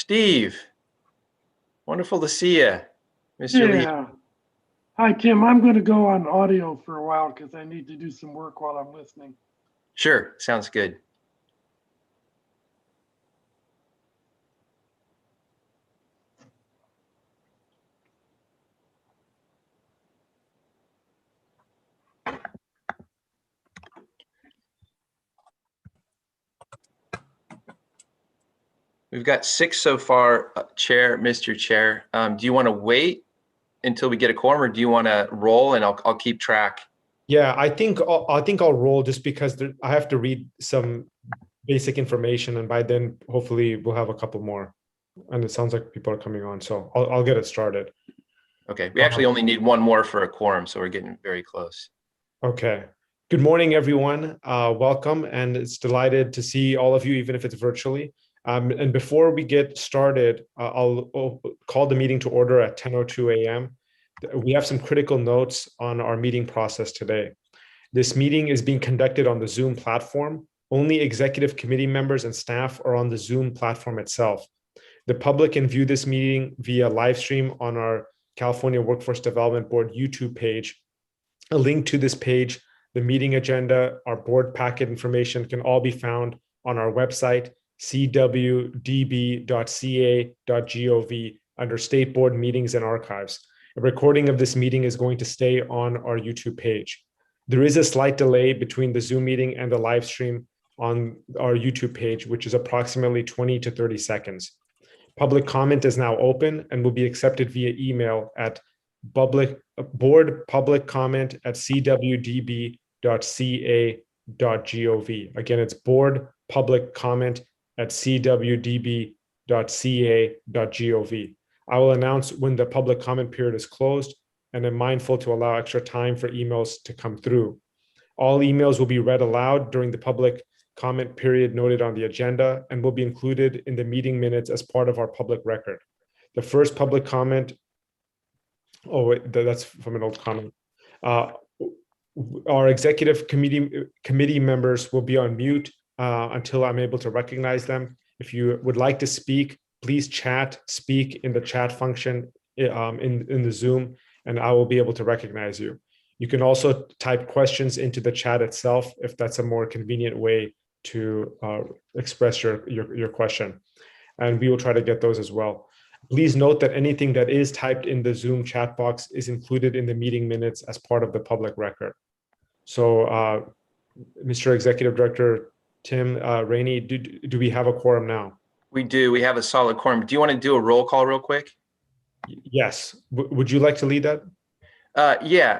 Steve, wonderful to see you. Mr. Lee. Yeah. Hi, Tim. I'm going to go on audio for a while because I need to do some work while I'm listening. Sure, sounds good. We've got 6 so far, Mr. Chair. Do you want to wait until we get a quorum, or do you want to roll and I'll keep track? Yeah, I think I'll roll just because I have to read some basic information, and by then hopefully we'll have a couple more. And it sounds like people are coming on, so I'll get it started. Okay, we actually only need one more for a quorum, so we're getting very close. Okay. Good morning, everyone. Welcome, and it's delighted to see all of you, even if it's virtually. And before we get started, I'll call the meeting to order at 10:02 a.m. We have some critical notes on our meeting process today. This meeting is being conducted on the Zoom platform. Only executive committee members and staff are on the Zoom platform itself. The public can view this meeting via live stream on our California Workforce Development Board YouTube page. A link to this page, the meeting agenda, our board packet information can all be found on our website, cwdb.ca.gov, under State Board Meetings and Archives. A recording of this meeting is going to stay on our YouTube page. There is a slight delay between the Zoom meeting and the live stream on our YouTube page, which is approximately 20 to 30 seconds. Public comment is now open and will be accepted via email at boardpubliccomment@cwdb.ca.gov. Again, it's boardpubliccomment@cwdb.ca.gov. I will announce when the public comment period is closed, and I'm mindful to allow extra time for emails to come through. All emails will be read aloud during the public comment period noted on the agenda and will be included in the meeting minutes as part of our public record. The first public comment, that's from an old comment. Our executive committee members will be on mute until I'm able to recognize them. If you would like to speak, please speak in the chat function in the Zoom, and I will be able to recognize you. You can also type questions into the chat itself if that's a more convenient way to express your question. And we will try to get those as well. Please note that anything that is typed in the Zoom chat box is included in the meeting minutes as part of the public record. So, Mr. Executive Director Tim Rainey, do we have a quorum now? We do. We have a solid quorum. Do you want to do a roll call real quick? Yes. Would you like to lead that? Yeah.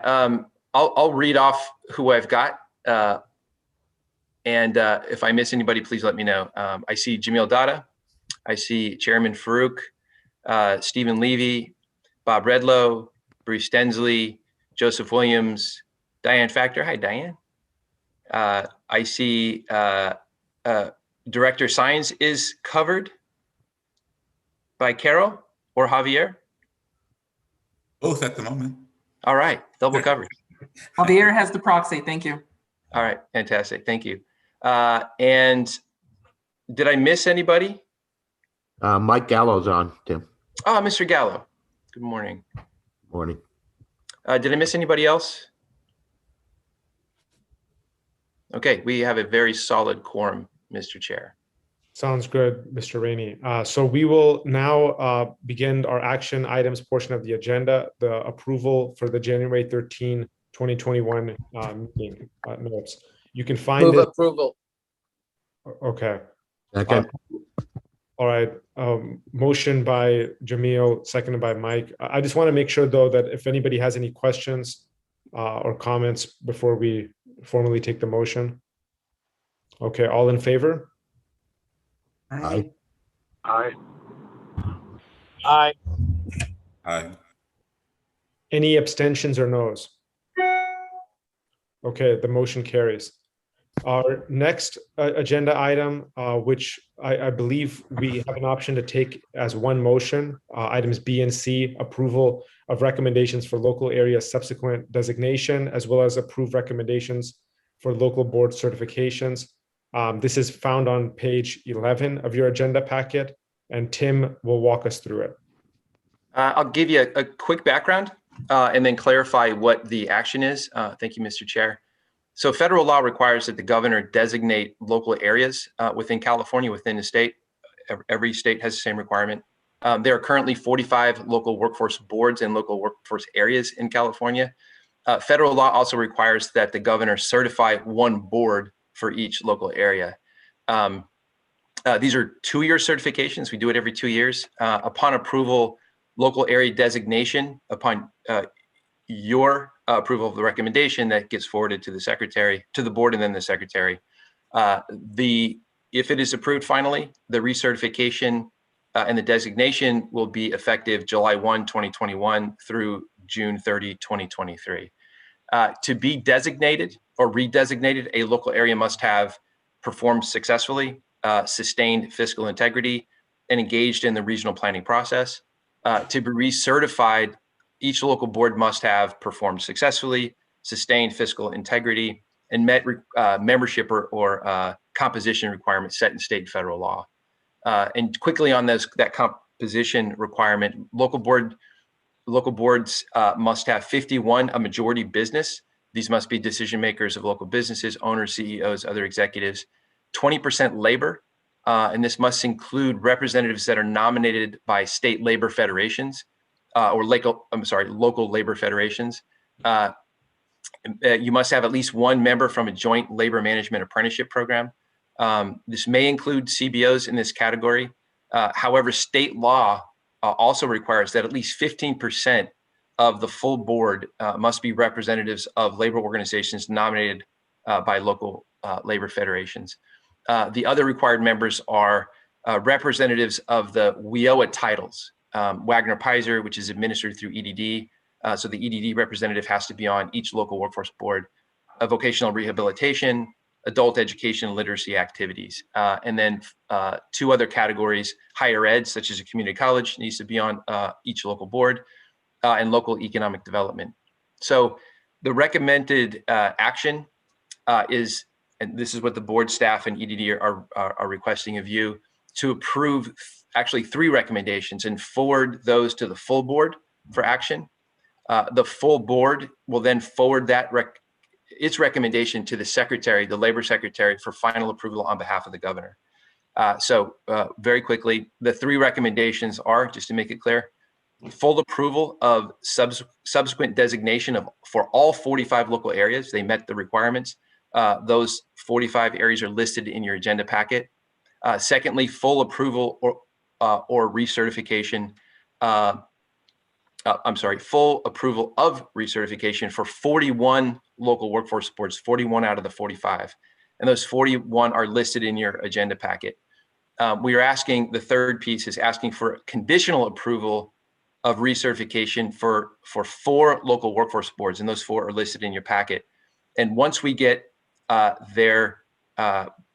I'll read off who I've got. And if I miss anybody, please let me know. I see Jamil Dada. I see Chairman Farouk, Stephen Levy, Bob Redlow, Bruce Stensley, Joseph Williams, Diane Factor. Hi, Diane. I see Director Science is covered by Carol or Javier. Both at the moment. All right, double coverage. Javier has the proxy. Thank you. All right, fantastic. Thank you. And did I miss anybody? Mike Gallo's on, Tim. Oh, Mr. Gallo. Good morning. Morning. Did I miss anybody else? Okay, we have a very solid quorum, Mr. Chair. Sounds good, Mr. Rainey. So we will now begin our action items portion of the agenda, the approval for the January 13, 2021 meeting notes. You can find Move it. approval. Okay. Okay. All right. Motion by Jamil, seconded by Mike. I just want to make sure, though, that if anybody has any questions or comments before we formally take the motion. Okay. All in favor? Aye. Aye. Aye. Aye. Any abstentions or noes? Okay, the motion carries. Our next agenda item, which I believe we have an option to take as one motion, items B and C, approval of recommendations for local area subsequent designation, as well as approved recommendations for local board certifications. This is found on page 11 of your agenda packet. and Tim will walk us through it. I'll give you a quick background and then clarify what the action is. Thank you, Mr. Chair. So federal law requires that the governor designate local areas within California, within the state. Every state has the same requirement. There are currently 45 local workforce boards and local workforce areas in California. Federal law also requires that the governor certify one board for each local area. These are 2-year certifications. We do it every 2 years. Upon approval, local area designation, upon your approval of the recommendation, that gets forwarded to the secretary, to the board, and then the secretary. If it is approved finally, the recertification and the designation will be effective July 1, 2021 through June 30, 2023. To be designated or redesignated, a local area must have performed successfully, sustained fiscal integrity, and engaged in the regional planning process. To be recertified, each local board must have performed successfully, sustained fiscal integrity, and met membership or composition requirements set in state and federal law. And quickly on that composition requirement, local boards must have 51, a majority business. These must be decision makers of local businesses, owners, CEOs, other executives. 20% labor, and this must include representatives that are nominated by state labor federations or local labor federations. You must have at least one member from a joint labor management apprenticeship program. This may include CBOs in this category. However, state law also requires that at least 15% of the full board must be representatives of labor organizations nominated by local labor federations. The other required members are representatives of the WIOA titles, Wagner-Pizer, which is administered through EDD. So the EDD representative has to be on each local workforce board, vocational rehabilitation, adult education and literacy activities. And then 2 other categories, higher ed, such as a community college, needs to be on each local board, and local economic development. So the recommended action is, and this is what the board staff and EDD are requesting of you, to approve actually 3 recommendations and forward those to the full board for action. The full board will then forward its recommendation to the secretary, the labor secretary, for final approval on behalf of the governor. So very quickly, the 3 recommendations are, just to make it clear, full approval of subsequent designation for all 45 local areas. They met the requirements. Those 45 areas are listed in your agenda packet. Secondly, full approval or recertification. Full approval of recertification for 41 local workforce boards, 41 out of the 45. And those 41 are listed in your agenda packet. We are asking, the third piece is asking for conditional approval of recertification for 4 local workforce boards, and those 4 are listed in your packet. And once we get their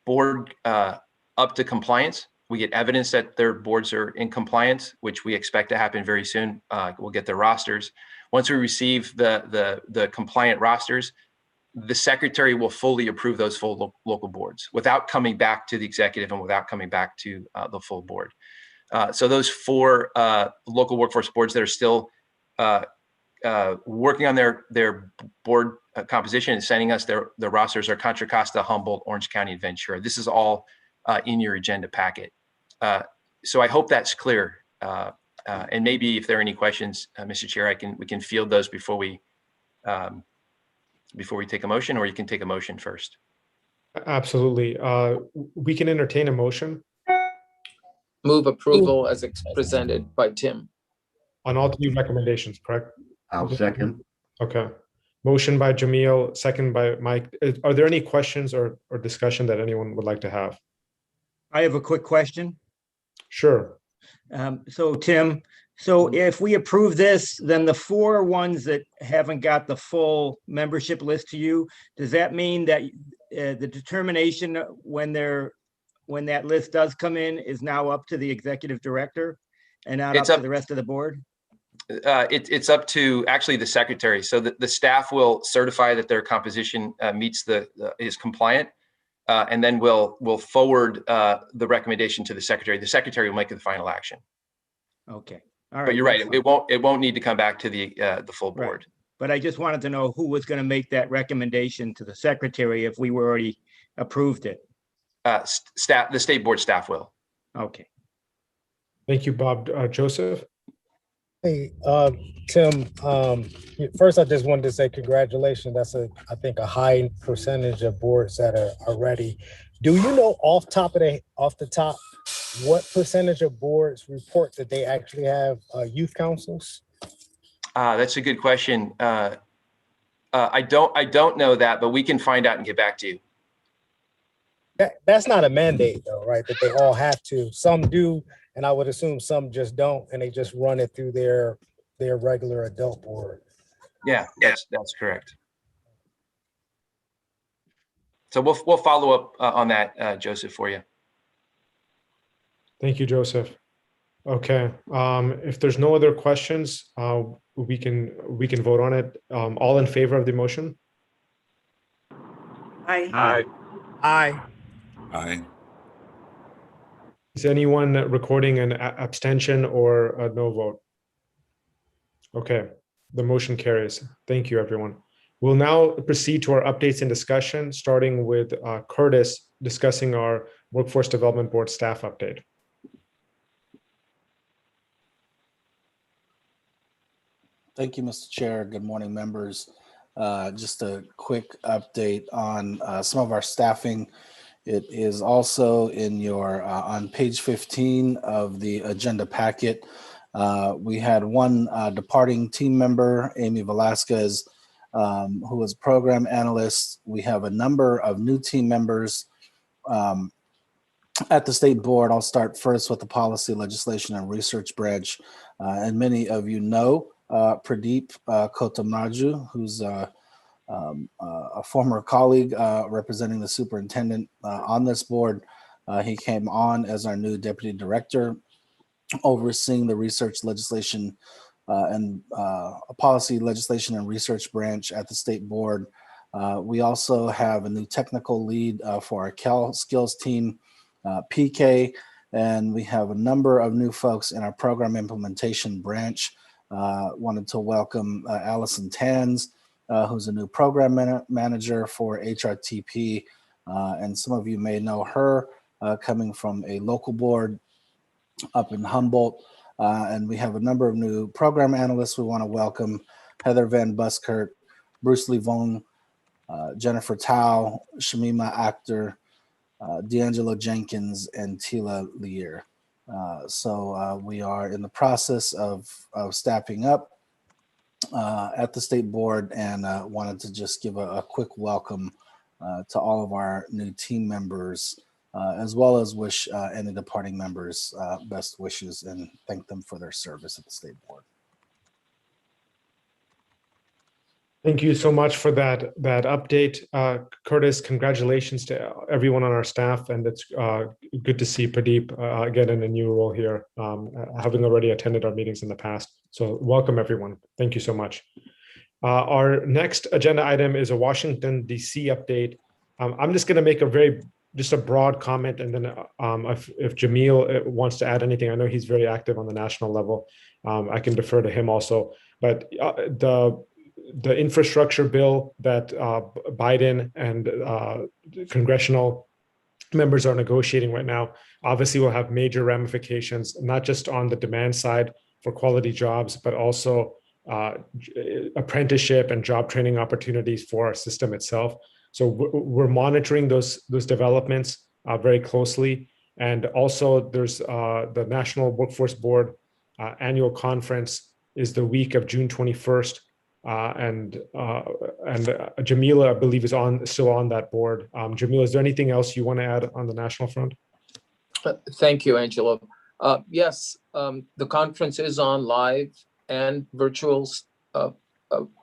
board up to compliance, we get evidence that their boards are in compliance, which we expect to happen very soon. We'll get their rosters. Once we receive the compliant rosters, the secretary will fully approve those full local boards without coming back to the executive and without coming back to the full board. So those 4 local workforce boards that are still working on their board composition and sending us their rosters are Contra Costa, Humboldt, Orange County, and Ventura. This is all in your agenda packet. So I hope that's clear. And maybe if there are any questions, Mr. Chair, we can field those before we take a motion, or you can take a motion first. Absolutely. We can entertain a motion Move approval as presented by Tim. on all 3 recommendations, correct? I'll second. Okay. Motion by Jamil, second by Mike. Are there any questions or discussion that anyone would like to have? I have a quick question. Sure. So Tim, if we approve this, then the 4 ones that haven't got the full membership list to you, does that mean that the determination when that list does come in is now up to the executive director and not up to the rest of the board? It's up to actually the secretary. So the staff will certify that their composition is compliant. and then we'll forward the recommendation to the secretary. The secretary will make the final action. Okay, all right. But you're right, that's fine. it won't need to come back to the full Right. board. But I just wanted to know who was going to make that recommendation to the secretary if we were already approved it. Staff, the state board staff will. Okay. Thank you, Bob. Joseph? Hey, Tim, first I just wanted to say congratulations. That's I think a high percentage of boards that are ready. Do you know off the top, what percentage of boards report that they actually have youth councils? That's a good question. I don't know that, but we can find out and get back to you. That's not a mandate though, right? That they all have to. Some do, and I would assume some just don't, and they just run it through their regular adult board. Yeah, that's correct. So we'll follow up on that, Joseph, for you. Thank you, Joseph. Okay, if there's no other questions, we can vote on it. All in favor of the motion? Aye. Aye. Aye. Is anyone recording an abstention or a no vote? Okay, the motion carries. Thank you, everyone. We'll now proceed to our updates and discussion, starting with Curtis discussing our Workforce Development Board staff update. Thank you, Mr. Chair. Good morning, members. Just a quick update on some of our staffing. It is also in your on page 15 of the agenda packet. We had one departing team member, Amy Velasquez, who was program analyst. We have a number of new team members at the state board. I'll start first with the policy, legislation, and research branch. And many of you know Pradeep Kotamraju, who's a former colleague representing the superintendent on this board. He came on as our new deputy director, overseeing the research, legislation, and policy, legislation, and research branch at the state board. We also have a new technical lead for our Cal skills team, PK, and we have a number of new folks in our program implementation branch. Wanted to welcome Allison Tanz, who's a new program manager for HRTP. And some of you may know her coming from a local board up in Humboldt. And we have a number of new program analysts we want to welcome: Heather Van Buskirk, Bruce Lee Vong, Jennifer Tao, Shamima Akhtar, D'Angelo Jenkins, and Tila Lear. So we are in the process of staffing up at the state board, and wanted to just give a quick welcome to all of our new team members, as well as wish any departing members best wishes and thank them for their service at the state board. Thank you so much for that update, Curtis. Congratulations to everyone on our staff, and it's good to see Pradeep again in a new role here, having already attended our meetings in the past. So welcome, everyone. Thank you so much. Our next agenda item is a Washington, D.C. update. I'm just going to make a broad comment, and then if Jamil wants to add anything, I know he's very active on the national level. I can defer to him also. But the infrastructure bill that Biden and congressional members are negotiating right now obviously will have major ramifications, not just on the demand side for quality jobs, but also apprenticeship and job training opportunities for our system itself. So we're monitoring those developments very closely. And also there's the National Workforce Board annual conference is the week of June 21st. And Jamila, I believe, is still on that board. Jamila, is there anything else you want to add on the national front? Thank you, Angelo. Yes, the conference is on live and virtual.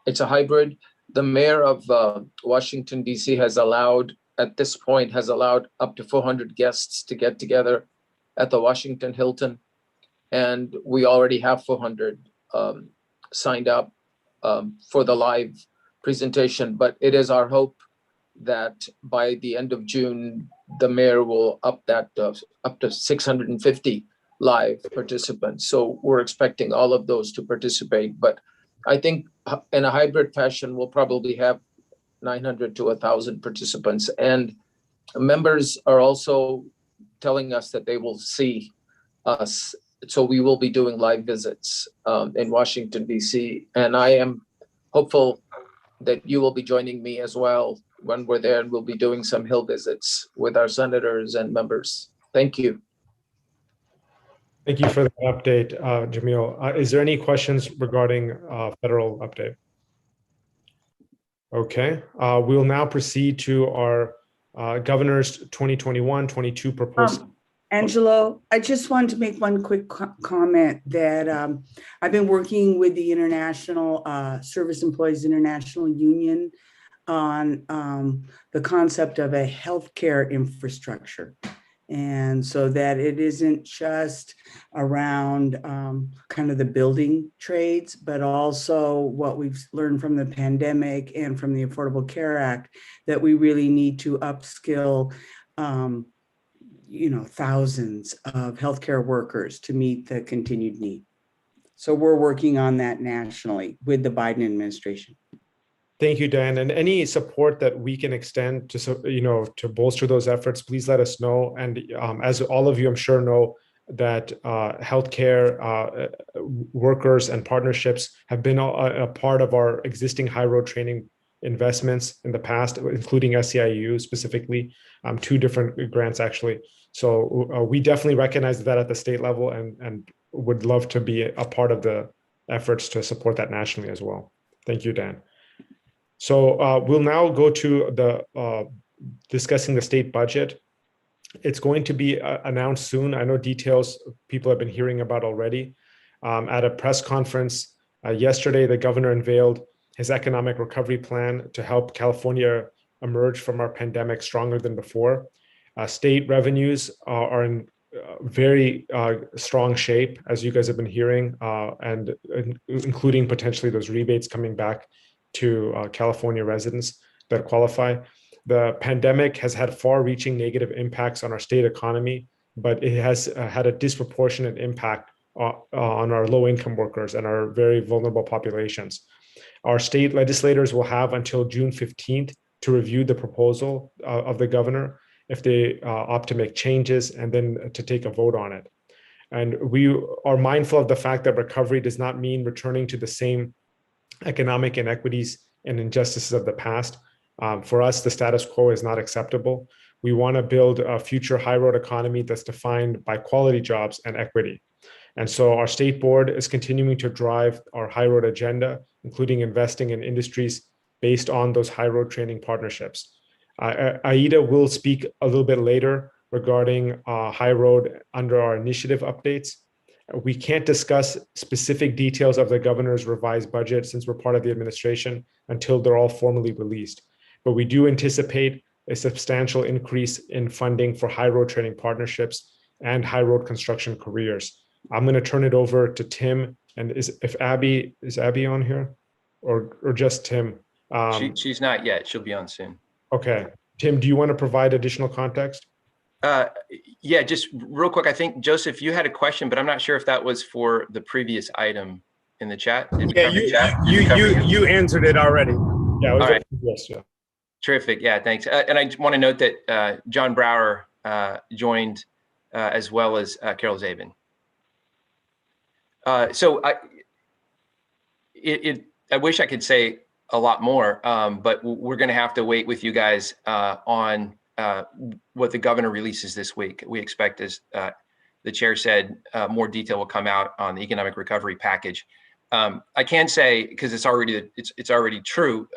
It's a hybrid. The mayor of Washington, D.C. at this point has allowed up to 400 guests to get together at the Washington Hilton. And we already have 400 signed up for the live presentation, but it is our hope that by the end of June, the mayor will up that up to 650 live participants. So we're expecting all of those to participate. But I think in a hybrid fashion, we'll probably have 900 to 1,000 participants. And members are also telling us that they will see us. So we will be doing live visits in Washington, D.C. And I am hopeful that you will be joining me as well when we're there, and we'll be doing some Hill visits with our senators and members. Thank you. Thank you for the update, Jamil. Is there any questions regarding federal update? Okay, we'll now proceed to our governor's 2021-22 proposal. Angelo, I just wanted to make one quick comment that I've been working with the International Service Employees International Union on the concept of a healthcare infrastructure. And so that it isn't just around kind of the building trades, but also what we've learned from the pandemic and from the Affordable Care Act, that we really need to upskill thousands of healthcare workers to meet the continued need. So we're working on that nationally with the Biden administration. Thank you, Dan. And any support that we can extend to, to bolster those efforts, please let us know. And as all of you, I'm sure, know that healthcare workers and partnerships have been a part of our existing high road training investments in the past, including SEIU specifically, 2 different grants actually. So we definitely recognize that at the state level and would love to be a part of the efforts to support that nationally as well. Thank you, Dan. So we'll now go to the discussing the state budget. It's going to be announced soon. I know details people have been hearing about already. At a press conference yesterday, the governor unveiled his economic recovery plan to help California emerge from our pandemic stronger than before. State revenues are in very strong shape, as you guys have been hearing, and including potentially those rebates coming back to California residents that qualify. The pandemic has had far-reaching negative impacts on our state economy, but it has had a disproportionate impact on our low-income workers and our very vulnerable populations. Our state legislators will have until June 15th to review the proposal of the governor if they opt to make changes, and then to take a vote on it. And we are mindful of the fact that recovery does not mean returning to the same economic inequities and injustices of the past. For us, the status quo is not acceptable. We want to build a future high road economy that's defined by quality jobs and equity. And so our state board is continuing to drive our high road agenda, including investing in industries based on those high road training partnerships. Aida will speak a little bit later regarding high road under our initiative updates. We can't discuss specific details of the governor's revised budget since we're part of the administration until they're all formally released. But we do anticipate a substantial increase in funding for high road training partnerships and high road construction careers. I'm going to turn it over to Tim. And is Abby on here or just Tim? She's not yet. She'll be on soon. Okay. Tim, do you want to provide additional context? Yeah, just real quick. I think, Joseph, you had a question, but I'm not sure if that was for the previous item in the chat. Yeah, you answered it already. Yeah. All right. Yes, yeah. Terrific. Yeah, thanks. And I want to note that John Brower joined as well as Carol Zabin. So I wish I could say a lot more, but we're going to have to wait with you guys on what the governor releases this week. We expect, as the chair said, more detail will come out on the economic recovery package. I can say, because it's already true,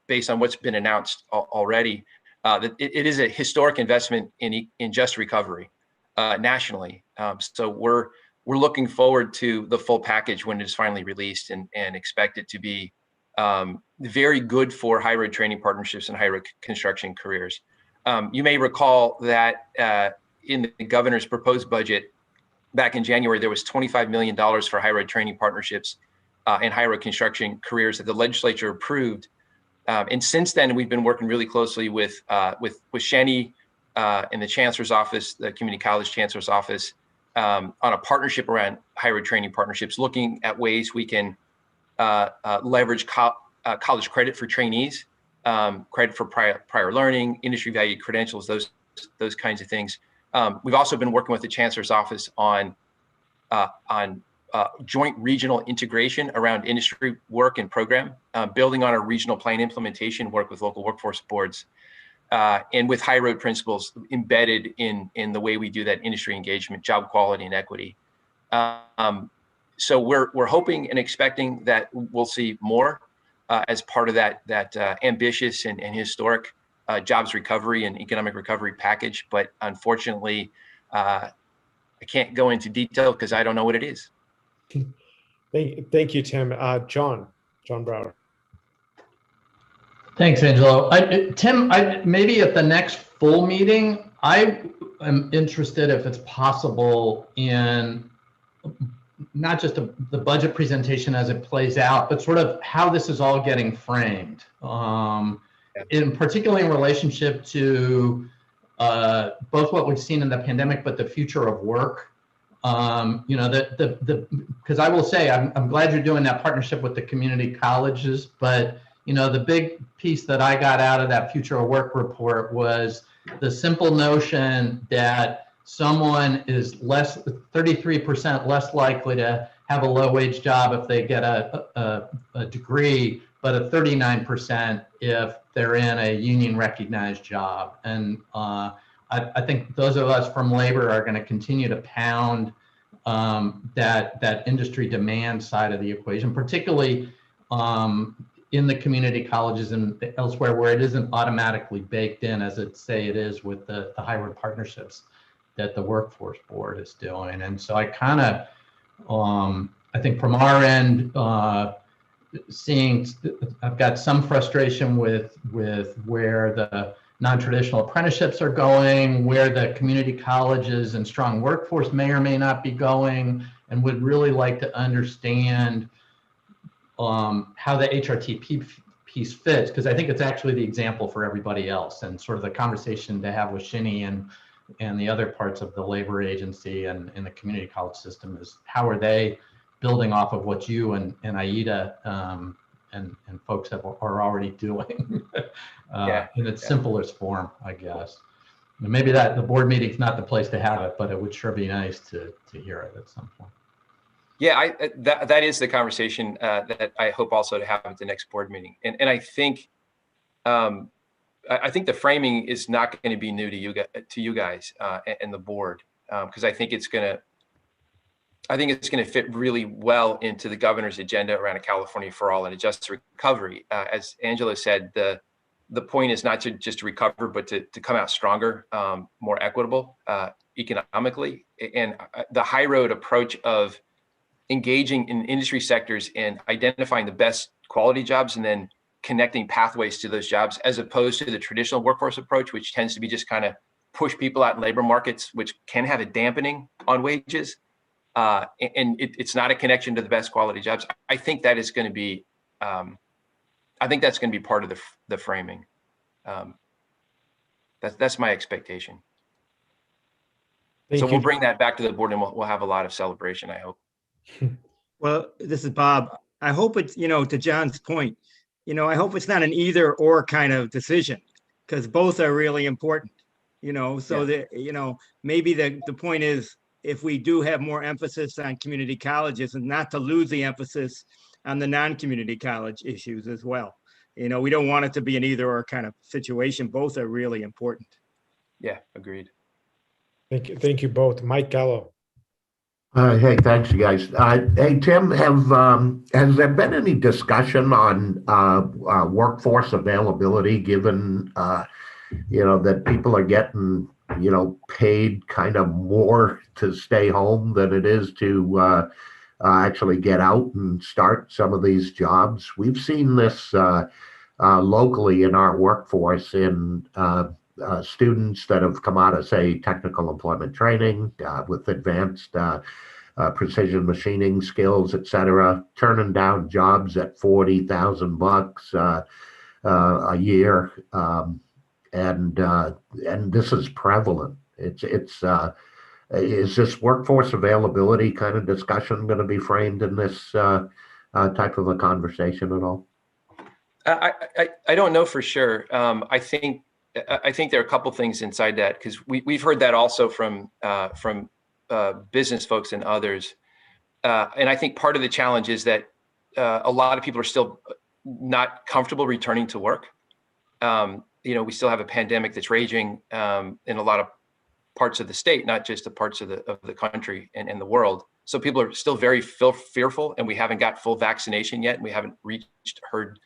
based on what's been announced already, that it is a historic investment in just recovery nationally. So we're looking forward to the full package when it is finally released, and expect it to be very good for high road training partnerships and high road construction careers. You may recall that in the governor's proposed budget back in January, there was $25 million for high road training partnerships and high road construction careers that the legislature approved And since then, we've been working really closely with Shenny in the Chancellor's office, the Community College Chancellor's office, on a partnership around higher ed training partnerships, looking at ways we can leverage college credit for trainees, credit for prior learning, industry valued credentials, those kinds of things. We've also been working with the Chancellor's office on joint regional integration around industry work and program, building on our regional plan implementation work with local workforce boards, and with high road principles embedded in the way we do that industry engagement, job quality, and equity. So we're hoping and expecting that we'll see more as part of that ambitious and historic jobs recovery and economic recovery package. But unfortunately, I can't go into detail because I don't know what it is. Thank you, Tim. John Brower. Thanks, Angelo. Tim, maybe at the next full meeting, I am interested if it's possible in not just the budget presentation as it plays out, but sort of how this is all getting framed, in particularly in relationship to both what we've seen in the pandemic, but the future of work. You know, because I will say, I'm glad you're doing that partnership with the community colleges, but you know, the big piece that I got out of that future of work report was the simple notion that someone is 33% less likely to have a low wage job if they get a degree, but a 39% if they're in a union recognized job. And I think those of us from labor are going to continue to pound that industry demand side of the equation, particularly in the community colleges and elsewhere where it isn't automatically baked in as it is with the hybrid partnerships that the workforce board is doing. And so I kind of, I think from our end, I've got some frustration with where the non-traditional apprenticeships are going, where the community colleges and strong workforce may or may not be going, and would really like to understand how the HRTP piece fits, because I think it's actually the example for everybody else, and sort of the conversation to have with Shinny and the other parts of the labor agency and the community college system is how are they building off of what you and AIDA and folks are already doing in its simplest form, I guess. And maybe the board meeting's not the place to have it, but it would sure be nice to hear it at some point. Yeah, that is the conversation that I hope also to have at the next board meeting. And I think the framing is not going to be new to you guys and the board, because I think it's going to fit really well into the governor's agenda around a California for all and a just recovery. As Angela said, the point is not to just recover, but to come out stronger, more equitable economically. And the high road approach of engaging in industry sectors and identifying the best quality jobs and then connecting pathways to those jobs, as opposed to the traditional workforce approach, which tends to be just kind of push people out in labor markets, which can have a dampening on wages. And it's not a connection to the best quality jobs. I think that is going to be, that's going to be part of the framing. That's my expectation. So we'll bring that back to the board and we'll have a lot of celebration, I hope. Well, this is Bob. I hope it's, to John's point, I hope it's not an either or kind of decision, because both are really important, so that, maybe the point is, if we do have more emphasis on community colleges and not to lose the emphasis on the non-community college issues as well. We don't want it to be an either or kind of situation. Both are really important. Yeah, agreed. Thank you both. Mike Gallo. Hey, thanks, you guys. Hey, Tim, has there been any discussion on workforce availability, given that people are getting paid kind of more to stay home than it is to actually get out and start some of these jobs? We've seen this locally in our workforce in students that have come out of, say, technical employment training with advanced precision machining skills, et cetera, turning down jobs at $40,000 a year, and this is prevalent. Is this workforce availability kind of discussion going to be framed in this type of a conversation at all? I don't know for sure. I think there are a couple things inside that, because we've heard that also from business folks and others. And I think part of the challenge is that a lot of people are still not comfortable returning to work. We still have a pandemic that's raging in a lot of parts of the state, not just the parts of the country and the world. So people are still very fearful, and we haven't got full vaccination yet, and we haven't reached herd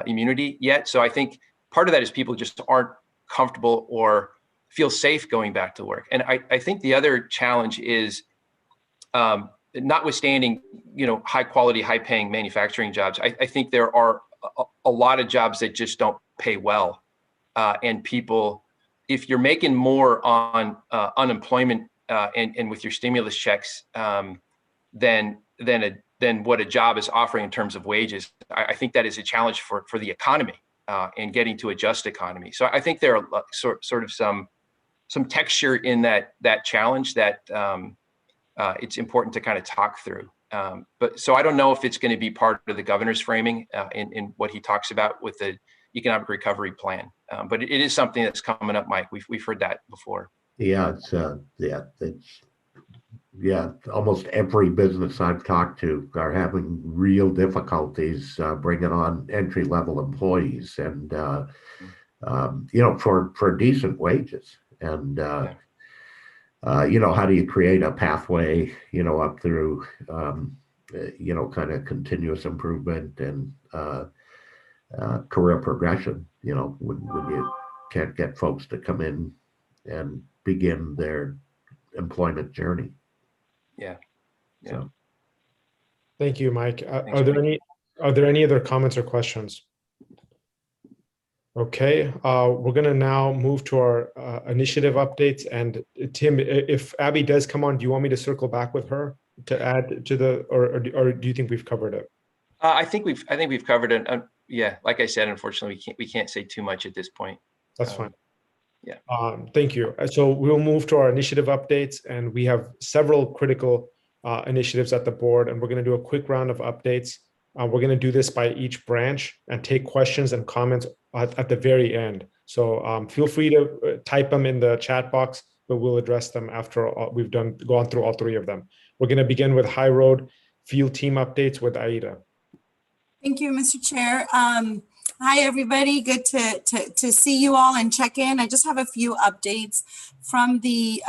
immunity yet. So I think part of that is people just aren't comfortable or feel safe going back to work. And I think the other challenge is, notwithstanding, high quality, high paying manufacturing jobs, I think there are a lot of jobs that just don't pay well. And people, if you're making more on unemployment and with your stimulus checks than what a job is offering in terms of wages, I think that is a challenge for the economy and getting to a just economy. So I think there are sort of some texture in that challenge that it's important to kind of talk through. But so I don't know if it's going to be part of the governor's framing in what he talks about with the economic recovery plan. But it is something that's coming up, Mike. We've heard that before. Yeah, almost every business I've talked to are having real difficulties bringing on entry-level employees, and for decent wages. And how do you create a pathway, up through kind of continuous improvement and career progression, when you can't get folks to come in and begin their employment journey. Yeah. So. Thank you, Mike. Thanks, Are there any other comments or questions? Okay, we're going to now move to our initiative updates. And Tim, if Abby does come on, do you want me to circle back with her to add to the, or do you think we've covered it? I think we've covered it. Yeah, like I said, unfortunately, we can't say too much at this point. That's fine. Yeah. Thank you. So we'll move to our initiative updates, and we have several critical initiatives at the board, and we're going to do a quick round of updates. We're going to do this by each branch and take questions and comments at the very end. So feel free to type them in the chat box, but we'll address them after we've gone through all three of them. We're going to begin with High Road Field Team updates with Aida. Thank you, Mr. Chair. Hi, everybody. Good to see you all and check in. I just have a few updates from the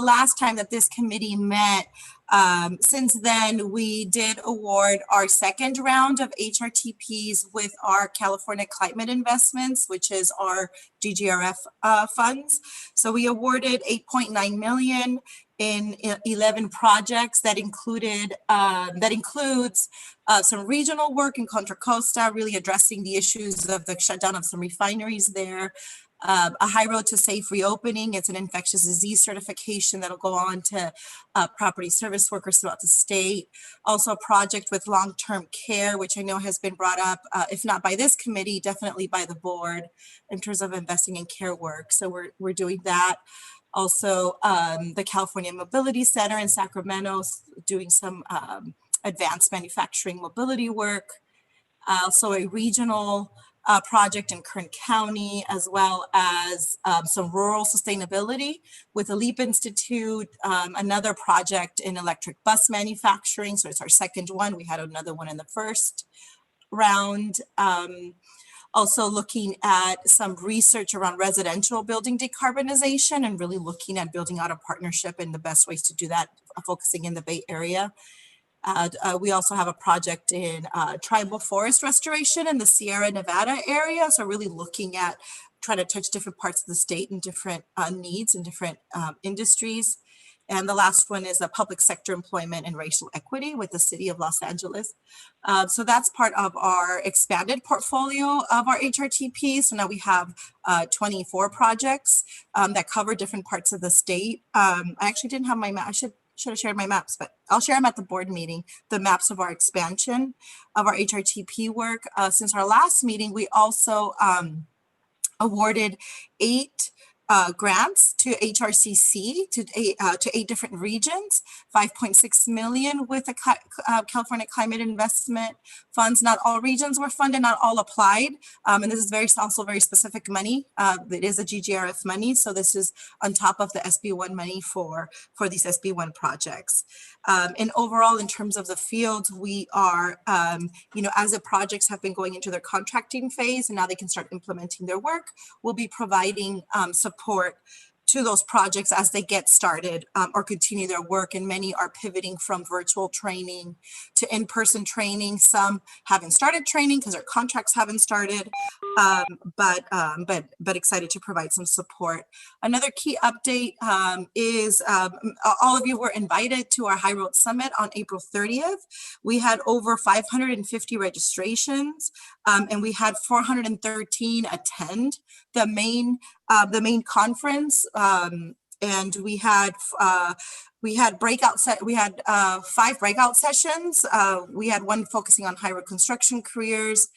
last time that this committee met. Since then, we did award our second round of HRTPs with our California Climate Investments, which is our DGRF funds. So we awarded $8.9 million in 11 projects that includes some regional work in Contra Costa, really addressing the issues of the shutdown of some refineries there. A high road to safe reopening. It's an infectious disease certification that'll go on to property service workers throughout the state. Also a project with long-term care, which I know has been brought up, if not by this committee, definitely by the board in terms of investing in care work. So we're doing that. Also, the California Mobility Center in Sacramento doing some advanced manufacturing mobility work. Also a regional project in Kern County, as well as some rural sustainability with the LEAP Institute, another project in electric bus manufacturing. So it's our second one. We had another one in the first round. Also looking at some research around residential building decarbonization and really looking at building out a partnership and the best ways to do that, focusing in the Bay Area. We also have a project in tribal forest restoration in the Sierra Nevada area. So really looking at trying to touch different parts of the state and different needs and different industries. And the last one is a public sector employment and racial equity with the city of Los Angeles. So that's part of our expanded portfolio of our HRTP. So now we have 24 projects that cover different parts of the state. I actually didn't have my map. I should should have shared my maps, but I'll share them at the board meeting, the maps of our expansion of our HRTP work. Since our last meeting, we also awarded 8 grants to HRCC to 8 different regions, 5.6 million with the California Climate Investment Funds. Not all regions were funded, not all applied. And this is also very specific money. It is a GGRF money. So this is on top of the SB1 money for these SB1 projects. And overall, in terms of the field, we are, as the projects have been going into their contracting phase and now they can start implementing their work, we'll be providing support to those projects as they get started or continue their work. And many are pivoting from virtual training to in-person training. Some haven't started training because their contracts haven't started, but excited to provide some support. Another key update is all of you were invited to our High Road Summit on April 30th. We had over 550 registrations and we had 413 attend the main conference, and we had 5 breakout sessions. We had one focusing on high road construction careers,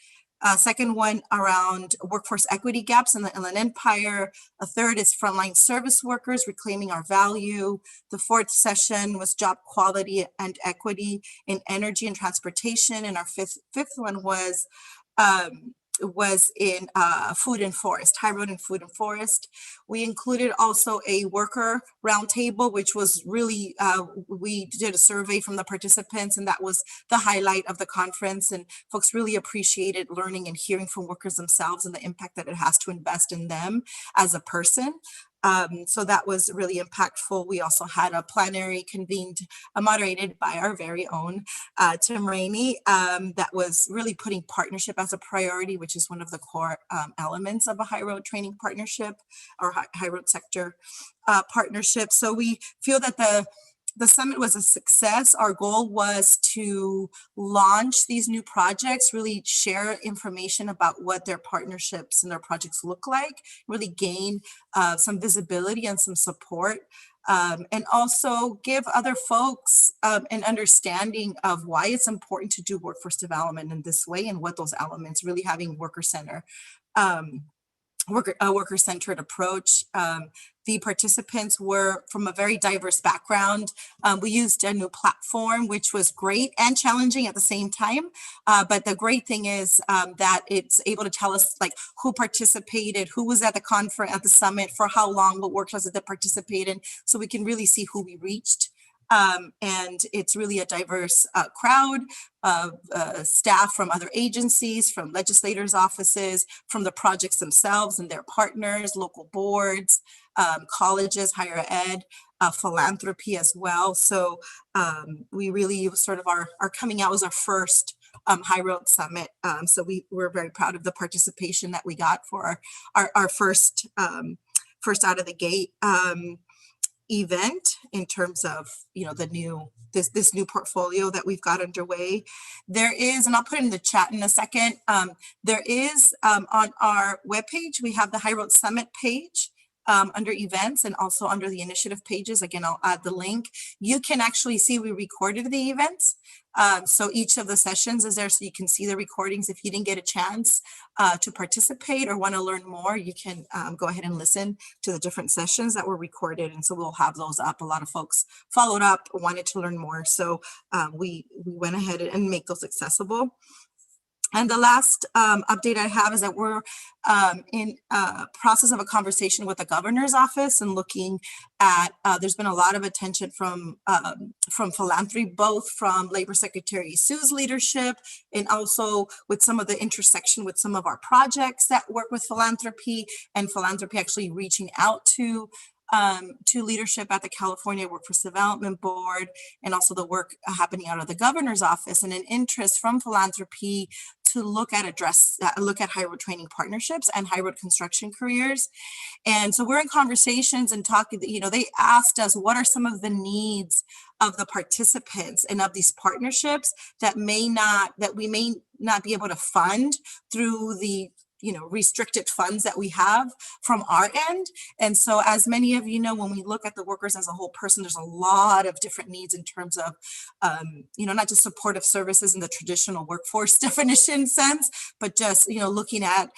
second one around workforce equity gaps in the Inland Empire. A third is frontline service workers reclaiming our value. The fourth session was job quality and equity in energy and transportation, and our fifth one was in food and forest, high road and food and forest. We included also a worker roundtable, which was really, we did a survey from the participants, and that was the highlight of the conference. And folks really appreciated learning and hearing from workers themselves and the impact that it has to invest in them as a person. So that was really impactful. We also had a plenary convened, moderated by our very own Tim Rainey, that was really putting partnership as a priority, which is one of the core elements of a high road training partnership or high road sector partnership. So we feel that the summit was a success. Our goal was to launch these new projects, really share information about what their partnerships and their projects look like, really gain some visibility and some support, and also give other folks an understanding of why it's important to do workforce development in this way and what those elements, really having worker-centered approach. The participants were from a very diverse background. We used a new platform, which was great and challenging at the same time. But the great thing is that it's able to tell us like who participated, who was at the conference, at the summit, for how long, what workshops they participated, so we can really see who we reached. And it's really a diverse crowd of staff from other agencies, from legislators' offices, from the projects themselves and their partners, local boards, colleges, higher ed, philanthropy as well. So we really sort of our coming out was our first High Road Summit. So we're very proud of the participation that we got for our first out of the gate event in terms of this new portfolio that we've got underway. There is, and I'll put it in the chat in a second, there is on our webpage, we have the High Road Summit page under events and also under the initiative pages. Again, I'll add the link. You can actually see we recorded the events. So each of the sessions is there so you can see the recordings. If you didn't get a chance to participate or want to learn more, you can go ahead and listen to the different sessions that were recorded. And so we'll have those up. A lot of folks followed up, wanted to learn more. So we went ahead and make those accessible. And the last update I have is that we're in process of a conversation with the governor's office and looking at, there's been a lot of attention from philanthropy, both from Labor Secretary Sue's leadership and also with some of the intersection with some of our projects that work with philanthropy, and philanthropy actually reaching out to leadership at the California Workforce Development Board, and also the work happening out of the governor's office, and an interest from philanthropy to look at high road training partnerships and high road construction careers. And so we're in conversations and talking, they asked us what are some of the needs of the participants and of these partnerships that we may not be able to fund through the restricted funds that we have from our end. And so as many of you know, when we look at the workers as a whole person, there's a lot of different needs in terms of, not just supportive services in the traditional workforce definition sense, but just, looking at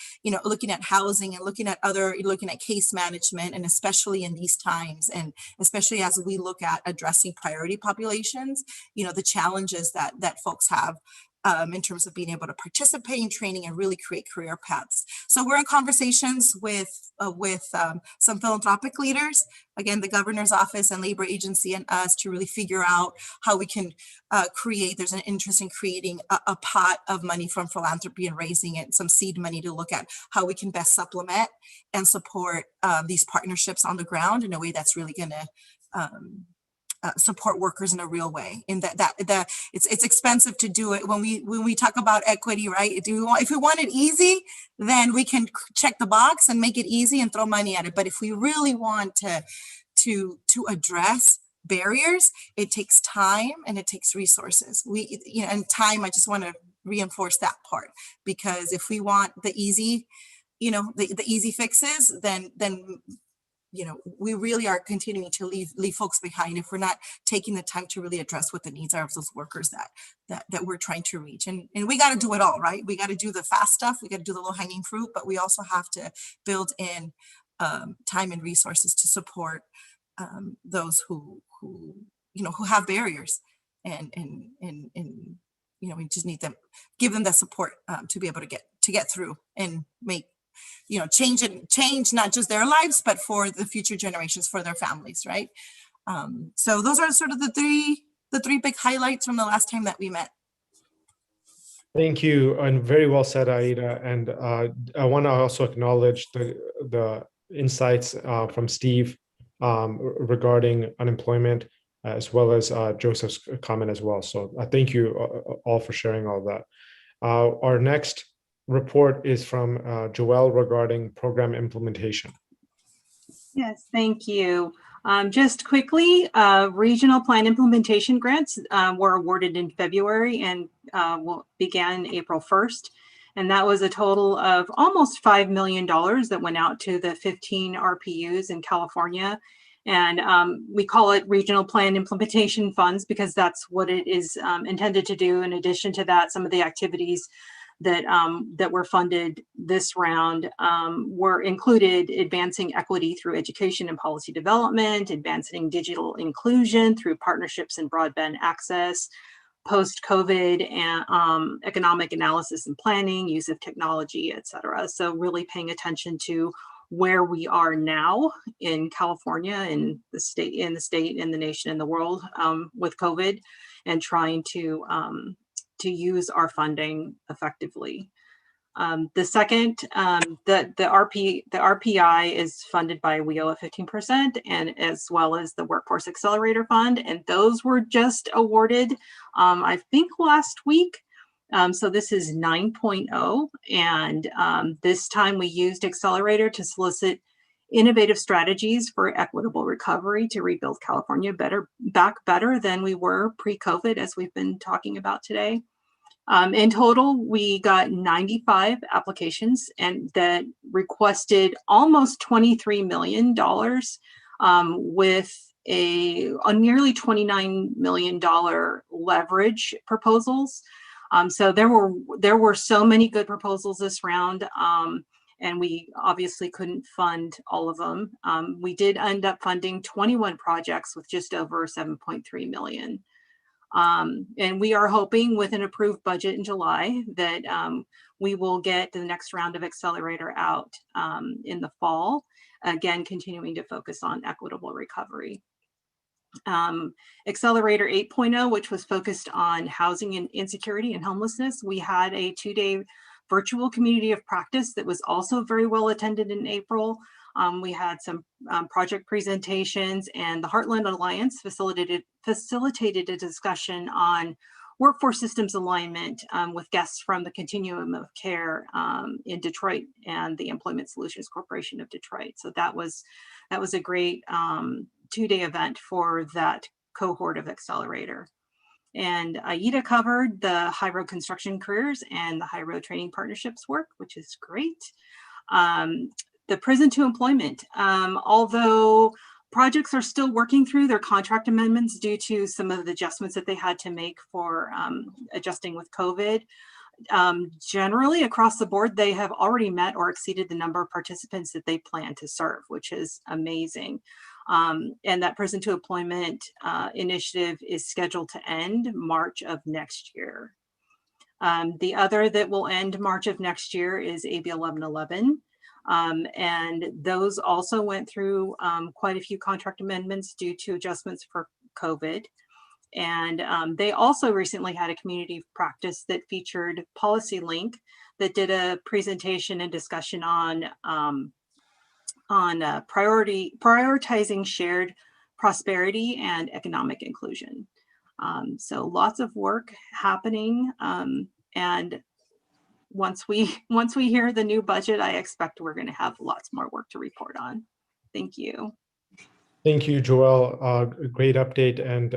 housing and looking at case management, and especially in these times, and especially as we look at addressing priority populations, the challenges that folks have in terms of being able to participate in training and really create career paths. So we're in conversations with some philanthropic leaders, again, the governor's office and labor agency and us, to really figure out how we can there's an interest in creating a pot of money from philanthropy and raising it, some seed money, to look at how we can best supplement and support these partnerships on the ground in a way that's really going to support workers in a real way. In that it's expensive to do it when we talk about equity, right? If we want it easy, then we can check the box and make it easy and throw money at it. But if we really want to address barriers, it takes time and it takes resources. And time, I just want to reinforce that part, because if we want the easy, the easy fixes, then we really are continuing to leave folks behind if we're not taking the time to really address what the needs are of those workers that we're trying to reach. And we got to do it all, right? We got to do the fast stuff. We got to do the low hanging fruit, but we also have to build in time and resources to support those who have barriers, and we just need give them the support to be able to get through and make change not just their lives, but for the future generations, for their families, right? So those are sort of the three big highlights from the last time that we met. Thank you, and very well said, Aida. And I want to also acknowledge the insights from Steve regarding unemployment, as well as Joseph's comment as well. So thank you all for sharing all that. Our next report is from Joelle regarding program implementation. Yes, thank you. Just quickly, regional plan implementation grants were awarded in February and began April 1st. And that was a total of almost $5 million that went out to the 15 RPUs in California. And we call it regional plan implementation funds because that's what it is intended to do. In addition to that, some of the activities that were funded this round were included advancing equity through education and policy development, advancing digital inclusion through partnerships and broadband access, post-COVID and economic analysis and planning, use of technology, et cetera. So really paying attention to where we are now in California, in the state, in the nation, in the world with COVID, and trying to use our funding effectively. The second, the RPI is funded by WIO at 15%, and as well as the Workforce Accelerator Fund, and those were just awarded, I think last week. So this is 9.0, and this time we used Accelerator to solicit innovative strategies for equitable recovery to rebuild California better than we were pre-COVID, as we've been talking about today. In total, we got 95 applications and that requested almost $23 million with a nearly $29 million leverage proposals. So there were so many good proposals this round, and we obviously couldn't fund all of them. We did end up funding 21 projects with just over 7.3 million. And we are hoping with an approved budget in July that we will get the next round of Accelerator out in the fall, again, continuing to focus on equitable recovery. Accelerator 8.0, which was focused on housing and insecurity and homelessness. We had a 2-day virtual community of practice that was also very well attended in April. We had some project presentations, and the Heartland Alliance facilitated a discussion on workforce systems alignment with guests from the Continuum of Care in Detroit and the Employment Solutions Corporation of Detroit. So that was a great 2-day event for that cohort of Accelerator. And Aida covered the high road construction careers and the high road training partnerships work, which is great. The prison to employment, although projects are still working through their contract amendments due to some of the adjustments that they had to make for adjusting with COVID. Generally across the board, they have already met or exceeded the number of participants that they plan to serve, which is amazing. And that prison to employment initiative is scheduled to end March of next year. The other that will end March of next year is AB 1111. And those also went through quite a few contract amendments due to adjustments for COVID. And they also recently had a community practice that featured Policy Link that did a presentation and discussion on prioritizing shared prosperity and economic inclusion. So lots of work happening. And once we hear the new budget, I expect we're going to have lots more work to report on. Thank you. Thank you, Joelle. Great update. And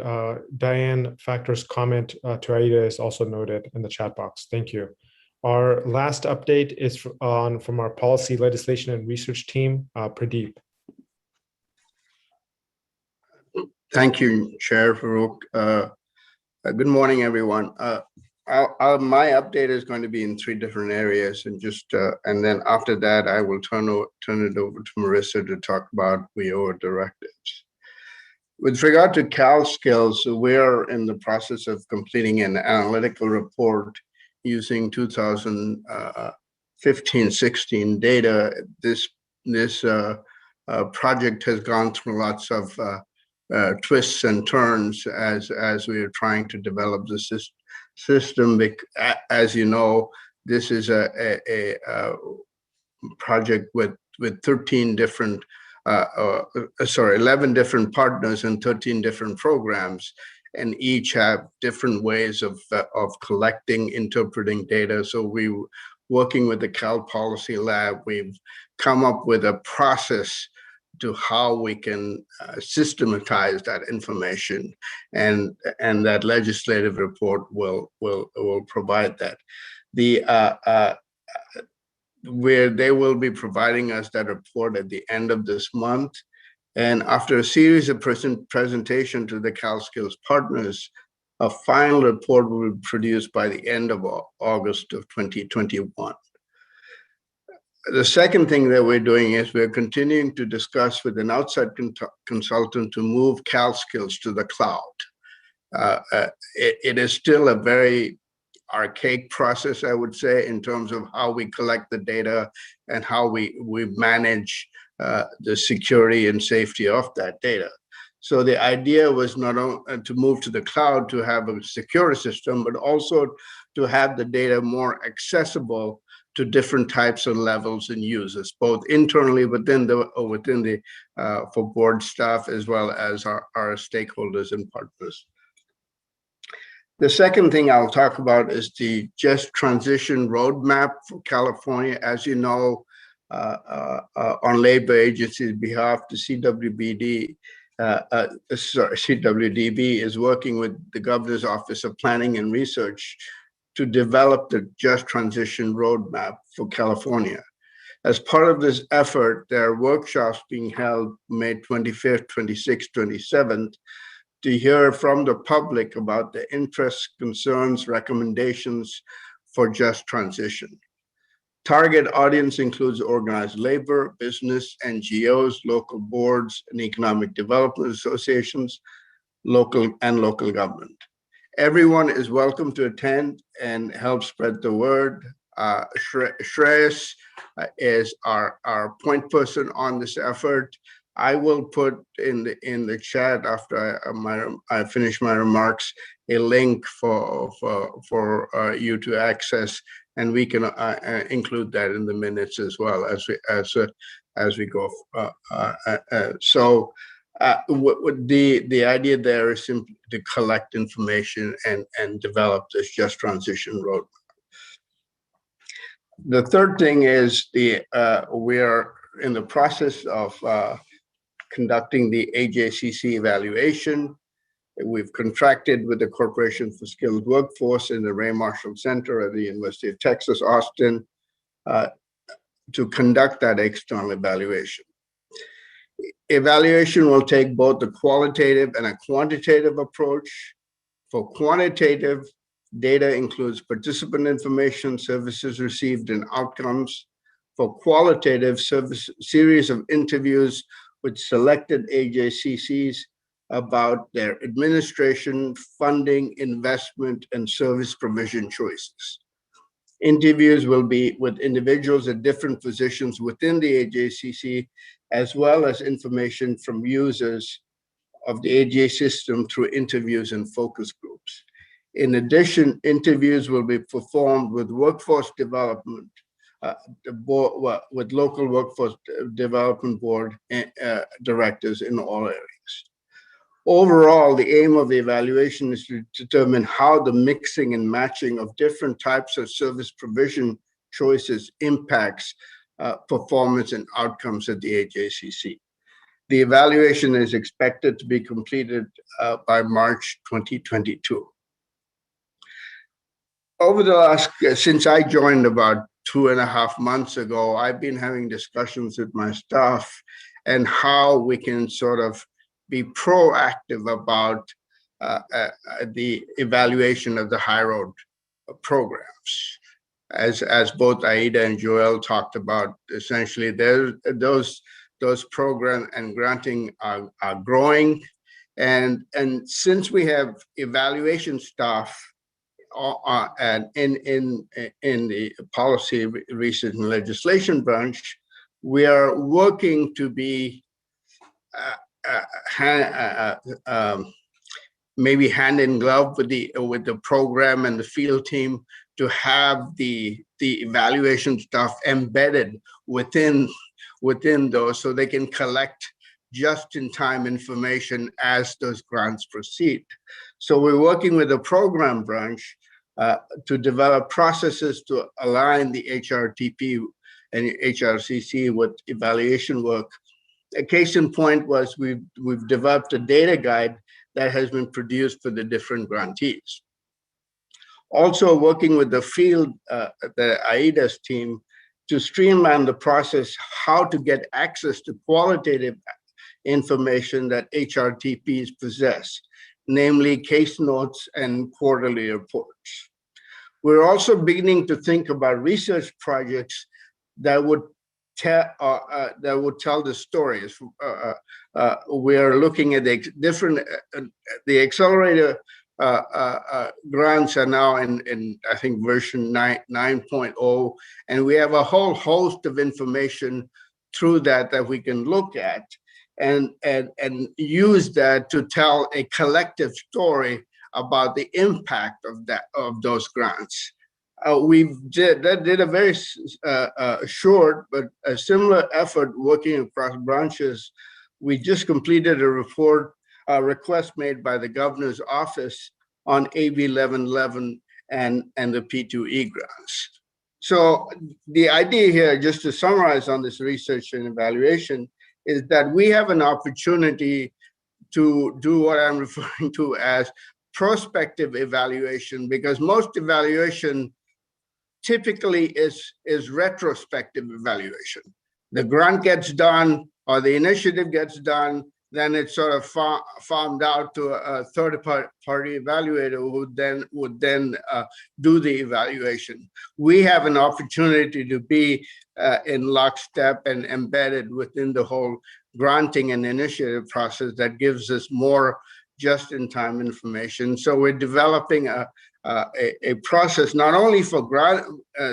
Diane Factor's comment to Aida is also noted in the chat box. Thank you. Our last update is from our policy, legislation, and research team, Pradeep. Thank you, Chair Farouk. Good morning, everyone. My update is going to be in 3 different areas, and then after that, I will turn it over to Marissa to talk about WIO directives. With regard to CalSkills, we're in the process of completing an analytical report using 2015-16 data. This project has gone through lots of twists and turns as we are trying to develop the system. As you know, this is a project with 13 different 11 different partners and 13 different programs, and each have different ways of collecting, interpreting data. So we, working with the Cal Policy Lab, we've come up with a process to how we can systematize that information, and that legislative report will provide that. Where they will be providing us that report at the end of this month, and after a series of presentation to the CalSkills partners, a final report will be produced by the end of August of 2021. The second thing that we're doing is we're continuing to discuss with an outside consultant to move CalSkills to the cloud. It is still a very archaic process, I would say, in terms of how we collect the data and how we manage the security and safety of that data. So the idea was not only to move to the cloud to have a secure system, but also to have the data more accessible to different types of levels and users, both internally within the for board staff as well as our stakeholders and partners. The second thing I'll talk about is the Just Transition Roadmap for California. As you know, on labor agency's behalf, the CWDB is working with the Governor's Office of Planning and Research to develop the Just Transition Roadmap for California. As part of this effort, there are workshops being held May 25th, 26th, 27th, to hear from the public about the interests, concerns, recommendations for just transition. Target audience includes organized labor, business, NGOs, local boards, and economic development associations, local government. Everyone is welcome to attend and help spread the word. Shreyas is our point person on this effort. I will put in the chat after I finish my remarks a link for you to access, and we can include that in the minutes as well as we go. The idea there is simply to collect information and develop this just transition roadmap. The third thing is we are in the process of conducting the Ajcc evaluation. We've contracted with the Corporation for Skilled Workforce in the Ray Marshall Center at the University of Texas, Austin, to conduct that external evaluation. Evaluation will take both the qualitative and a quantitative approach. For quantitative, data includes participant information, services received, and outcomes. For qualitative, series of interviews with selected AJCCs about their administration, funding, investment, and service provision choices. Interviews will be with individuals at different positions within the AJCC, as well as information from users of the AJ system through interviews and focus groups. In addition, interviews will be performed with workforce development, with local workforce development board directors in all areas. Overall, the aim of the evaluation is to determine how the mixing and matching of different types of service provision choices impacts performance and outcomes at the AJCC. The evaluation is expected to be completed by March 2022. Over the last, since I joined about 2.5 months ago, I've been having discussions with my staff and how we can sort of be proactive about the evaluation of the high road programs. As both Aida and Joel talked about, essentially those program and granting are growing. And since we have evaluation staff and in the policy research and legislation branch, we are working to be maybe hand in glove with the program and the field team to have the evaluation stuff embedded within those, so they can collect just-in-time information as those grants proceed. So we're working with the program branch to develop processes to align the HRTP and HRCC with evaluation work. A case in point was we've developed a data guide that has been produced for the different grantees. Also working with the field, the AIDA's team, to streamline the process, how to get access to qualitative information that HRTPs possess, namely case notes and quarterly reports. We're also beginning to think about research projects that would tell the stories. We are looking at the accelerator grants are now in I think version 9.0, and we have a whole host of information through that we can look at and use that to tell a collective story about the impact of those grants. We did a very short but a similar effort working across branches. We just completed a request made by the governor's office on AB 1111 and the P2E grants. So the idea here, just to summarize on this research and evaluation, is that we have an opportunity to do what I'm referring to as prospective evaluation, because most evaluation typically is retrospective evaluation. The grant gets done or the initiative gets done, then it's sort of farmed out to a third-party evaluator who would then do the evaluation. We have an opportunity to be in lockstep and embedded within the whole granting and initiative process that gives us more just-in-time information. So we're developing a process not only for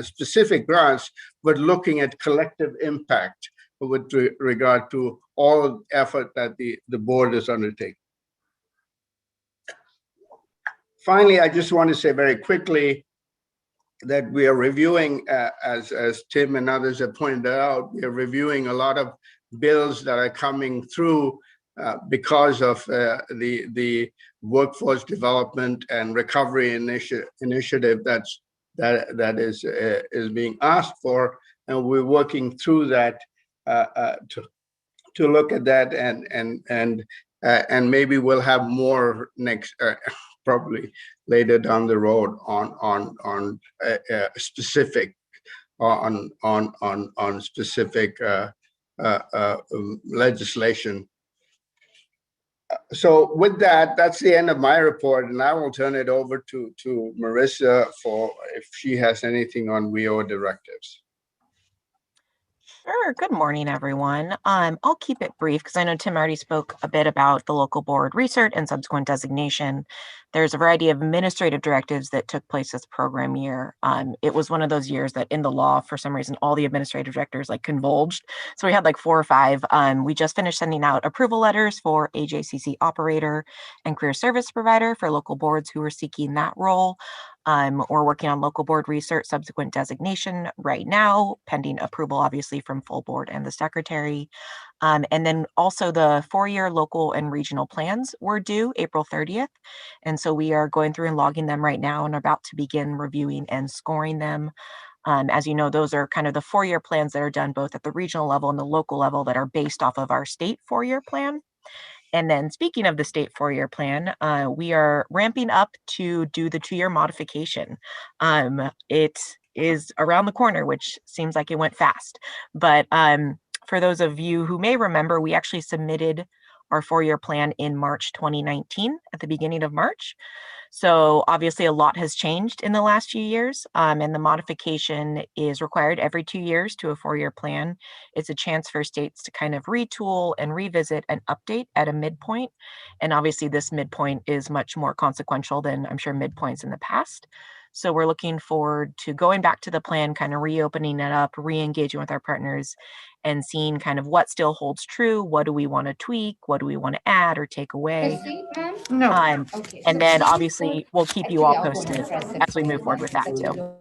specific grants, but looking at collective impact with regard to all effort that the board is undertaking. Finally, I just want to say very quickly that we are reviewing, as Tim and others have pointed out, we are reviewing a lot of bills that are coming through because of the workforce development and recovery initiative that is being asked for, and we're working through that to look at that and and maybe we'll have more next, probably later down the road on specific on specific legislation. So with that, that's the end of my report, and I will turn it over to Marissa for if she has anything on WEO directives. Sure. Good morning, everyone. I'll keep it brief because I know Tim already spoke a bit about the local board recert and subsequent designation. There's a variety of administrative directives that took place this program year. It was one of those years that in the law, for some reason, all the administrative directors like convulged. So we had like 4 or 5. We just finished sending out approval letters for Ajcc operator and career service provider for local boards who were seeking that role. We're working on local board recert subsequent designation right now, pending approval, obviously, from full board and the secretary. And then also the 4-year local and regional plans were due April 30th. And so we are going through and logging them right now and are about to begin reviewing and scoring them. As you know, those are kind of the 4-year plans that are done both at the regional level and the local level that are based off of our state 4-year plan. And then speaking of the state 4-year plan, we are ramping up to do the 2-year modification. It is around the corner, which seems like it went fast. But for those of you who may remember, we actually submitted our 4-year plan in March 2019, at the beginning of March. So obviously a lot has changed in the last few years, and the modification is required every 2 years to a 4-year plan. It's a chance for states to kind of retool and revisit and update at a midpoint. And obviously this midpoint is much more consequential than I'm sure midpoints in the past. So we're looking forward to going back to the plan, kind of reopening it up, re-engaging with our partners and seeing kind of what still holds true. What do we want to tweak? What do we want to add or take away? No. And then obviously we'll keep you all posted as we move forward with that too.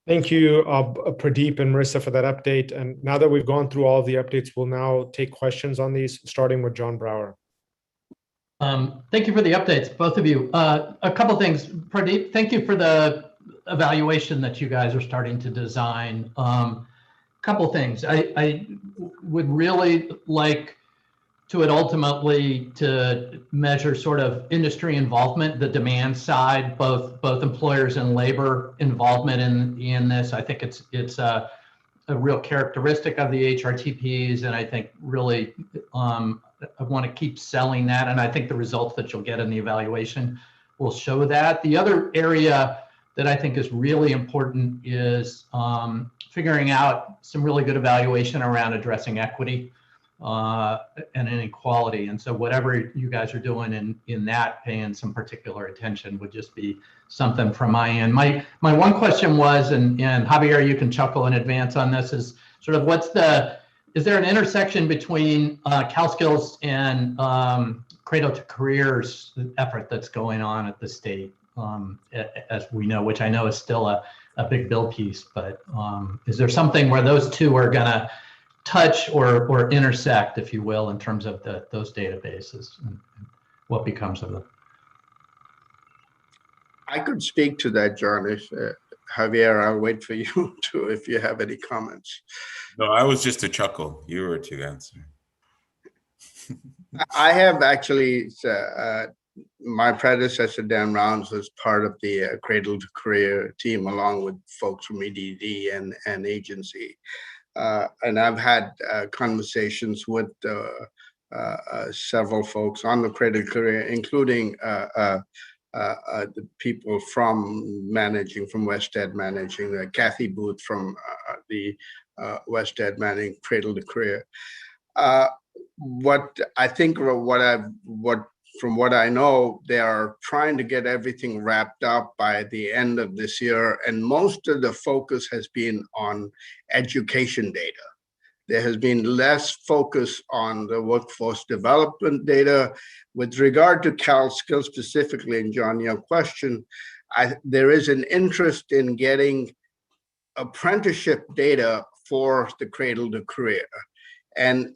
Thank you, Pradeep and Marissa, for that update. And now that we've gone through all the updates, we'll now take questions on these, starting with John Brower. Thank you for the updates, both of you. A couple things, Pradeep, thank you for the evaluation that you guys are starting to design. Couple things. I would really like to it ultimately to measure sort of industry involvement, the demand side, both employers and labor involvement in this. I think it's a real characteristic of the HRTPs, and I think really I want to keep selling that, and I think the results that you'll get in the evaluation will show that. The other area that I think is really important is figuring out some really good evaluation around addressing equity and inequality. And so whatever you guys are doing in that, paying some particular attention would just be something from my end. My one question was, and Javier, you can chuckle in advance on this, is sort of is there an intersection between CalSkills and Cradle to Careers effort that's going on at the state, as we know, which I know is still a big bill piece, but is there something where those two are gonna touch or intersect, if you will, in terms of those databases and what becomes of them? I could speak to that, John. If Javier, I'll wait for you to, if you have any comments. No, I was just a chuckle. You were to answer. I have actually, my predecessor, Dan Rounds, was part of the Cradle to Career team, along with folks from EDD and agency. And I've had conversations with several folks on the Cradle to Career, including the people from West Ed managing, Kathy Booth from the West Ed managing Cradle to Career. What I think, from what I know, they are trying to get everything wrapped up by the end of this year, and most of the focus has been on education data. There has been less focus on the workforce development data. With regard to CalSkills specifically, and John, your question, there is an interest in getting apprenticeship data for the Cradle to Career. And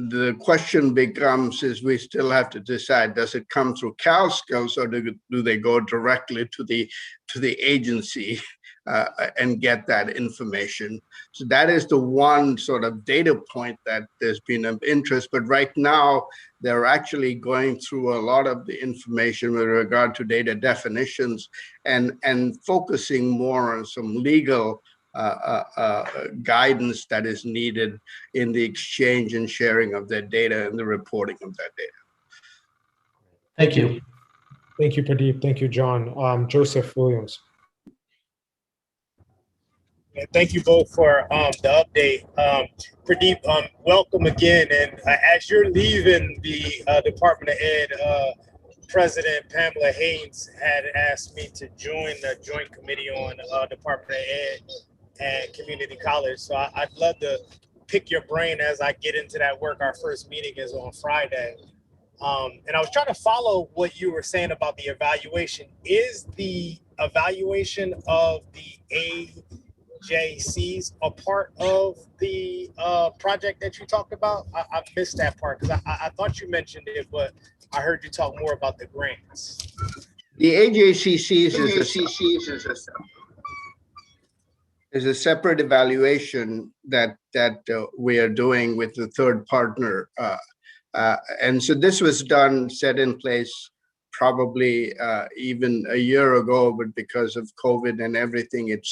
the question becomes, is we still have to decide, does it come through CalSkills or do they go directly to the agency and get that information. So that is the one sort of data point that there's been of interest. But right now, they're actually going through a lot of the information with regard to data definitions and focusing more on some legal guidance that is needed in the exchange and sharing of their data and the reporting of that data. Thank you. Thank you, Pradeep. Thank you, John. Joseph Williams. Yeah, thank you both for the update. Pradeep, welcome again. And as you're leaving the Department of Ed, President Pamela Haynes had asked me to join the Joint Committee on Department of Ed and Community College. So I'd love to pick your brain as I get into that work. Our first meeting is on Friday. And I was trying to follow what you were saying about the evaluation. Is the evaluation of the AJCs a part of the project that you talked about? I missed that part because I thought you mentioned it, but I heard you talk more about the grants. The AJCCs is a separate evaluation that we are doing with the third partner. And so this was set in place probably even a year ago, but because of COVID and everything, it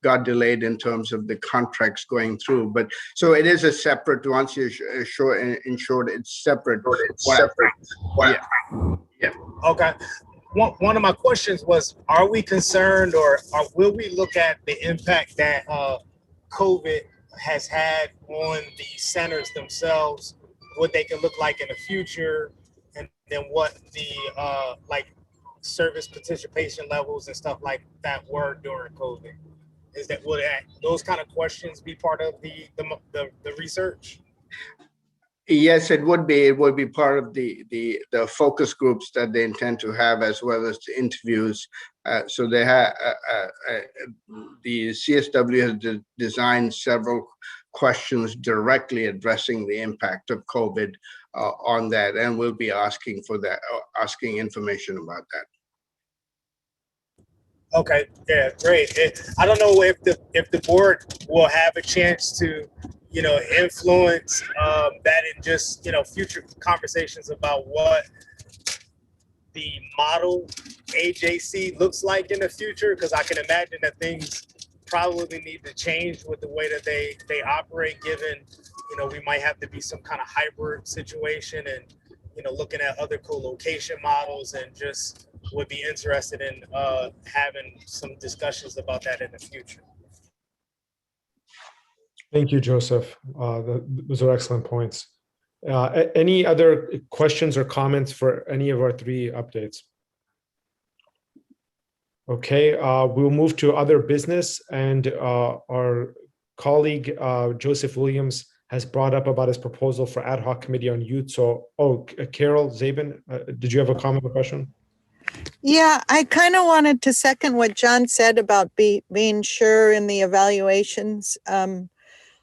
got delayed in terms of the contracts going through. But so it is a separate, once you're in short, it's separate. Yeah. Okay. One of my questions was, are we concerned or will we look at the impact that COVID has had on the centers themselves, what they can look like in the future, and then what the like service participation levels and stuff like that were during COVID? Would those kind of questions be part of the research? Yes, it would be. It would be part of the focus groups that they intend to have, as well as the interviews. So they have the CSW has designed several questions directly addressing the impact of COVID on that, and we'll be asking for that, asking information about that. Okay, yeah, great. I don't know if the board will have a chance to, influence that in just, future conversations about what the model AJC looks like in the future, because I can imagine that things probably need to change with the way that they operate, given, we might have to be some kind of hybrid situation and, looking at other co-location models, and just would be interested in having some discussions about that in the future. Thank you, Joseph. Those are excellent points. Any other questions or comments for any of our three updates? Okay, we'll move to other business, and our colleague Joseph Williams has brought up about his proposal for ad hoc committee on youth. So, Carol Zabin, did you have a comment or question? Yeah, I kind of wanted to second what John said about being sure in the evaluations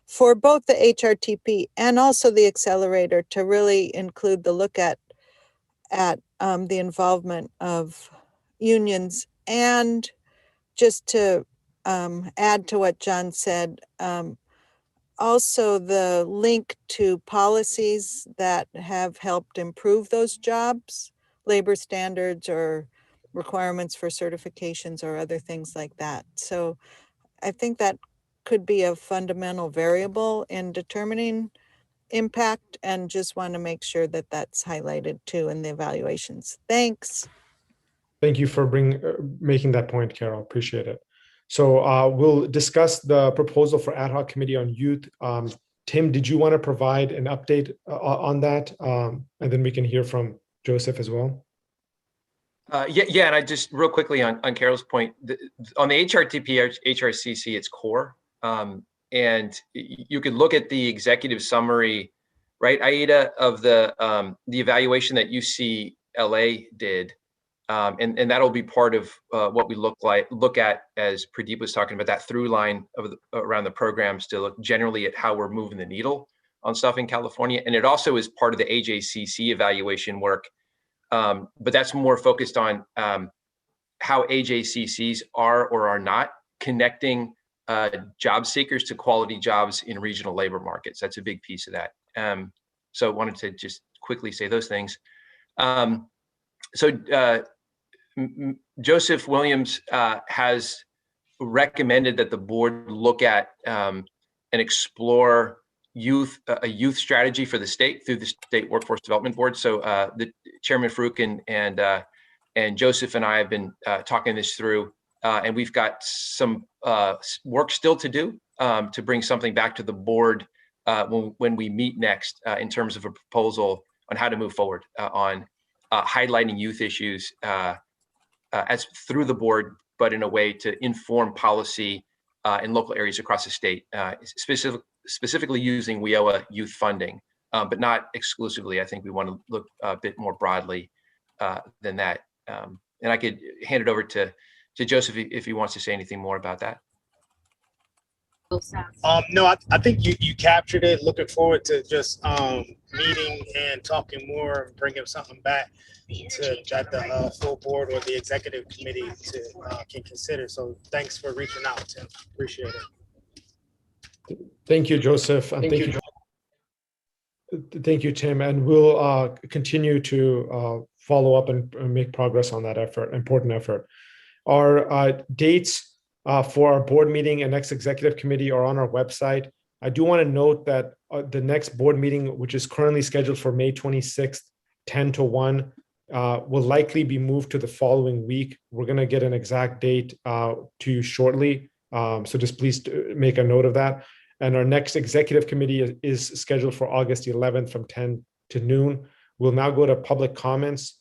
for both the HRTP and also the accelerator to really include the look at the involvement of unions. And just to add to what John said, also the link to policies that have helped improve those jobs, labor standards or requirements for certifications or other things like that. So I think that could be a fundamental variable in determining impact, and just want to make sure that that's highlighted too in the evaluations. Thanks. Thank you for making that point, Carol. Appreciate it. So we'll discuss the proposal for ad hoc committee on youth. Tim, did you want to provide an update on that? And then we can hear from Joseph as well. Yeah, and I just real quickly on Carol's point, on the HRTP, HRCC, it's core. And you could look at the executive summary, right, Aida, of the evaluation that UCLA did. And that'll be part of what we look at, as Pradeep was talking about, that through line of around the programs to look generally at how we're moving the needle on stuff in California. And it also is part of the AJCC evaluation work, but that's more focused on how AJCCs are or are not connecting job seekers to quality jobs in regional labor markets. That's a big piece of that. So I wanted to just quickly say those things. Joseph Williams has recommended that the board look at and explore a youth strategy for the state through the State Workforce Development Board. So the Chairman Farouk and Joseph and I have been talking this through, and we've got some work still to do to bring something back to the board when we meet next in terms of a proposal on how to move forward on highlighting youth issues as through the board, but in a way to inform policy in local areas across the state, specifically using WIOA youth funding, but not exclusively. I think we want to look a bit more broadly than that. And I could hand it over to Joseph if he wants to say anything more about that. No, I think you captured it. Looking forward to just meeting and talking more and bringing something back to that the full board or the executive committee can consider. So thanks for reaching out, Tim. Appreciate it. Thank you, Joseph. And thank you, Tim. And we'll continue to follow up and make progress on that important effort. Our dates for our board meeting and next executive committee are on our website. I do want to note that the next board meeting, which is currently scheduled for May 26th, 10 to 1, will likely be moved to the following week. We're going to get an exact date to you shortly. So just please make a note of that. And our next executive committee is scheduled for August 11th from 10 to noon. We'll now go to public comments.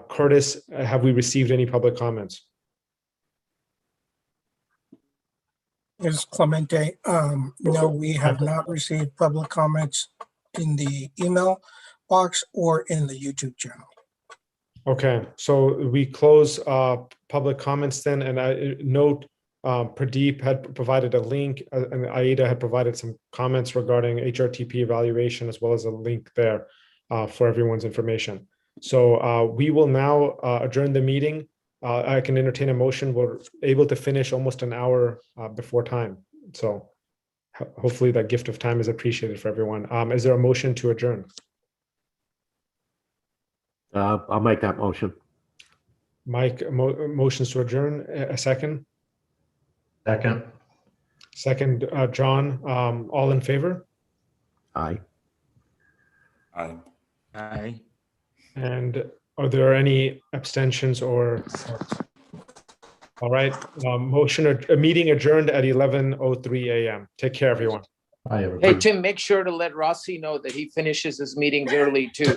Curtis, have we received any public comments? Ms. Clemente, no, we have not received public comments in the email box or in the YouTube channel. Okay, so we close public comments then, and I note Pradeep had provided a link and Aida had provided some comments regarding HRTP evaluation as well as a link there for everyone's information. So we will now adjourn the meeting. I can entertain a motion. We're able to finish almost an hour before time. So hopefully that gift of time is appreciated for everyone. Is there a motion to adjourn? I'll make that motion. Mike, motions to adjourn. A second? Second. Second, John. All in favor? Aye. Aye. Aye. And are there any abstentions or? All right, meeting adjourned at 11:03 a.m. Take care, everyone. Bye, everybody. Hey, Tim, make sure to let Rossi know that he finishes his meetings early too.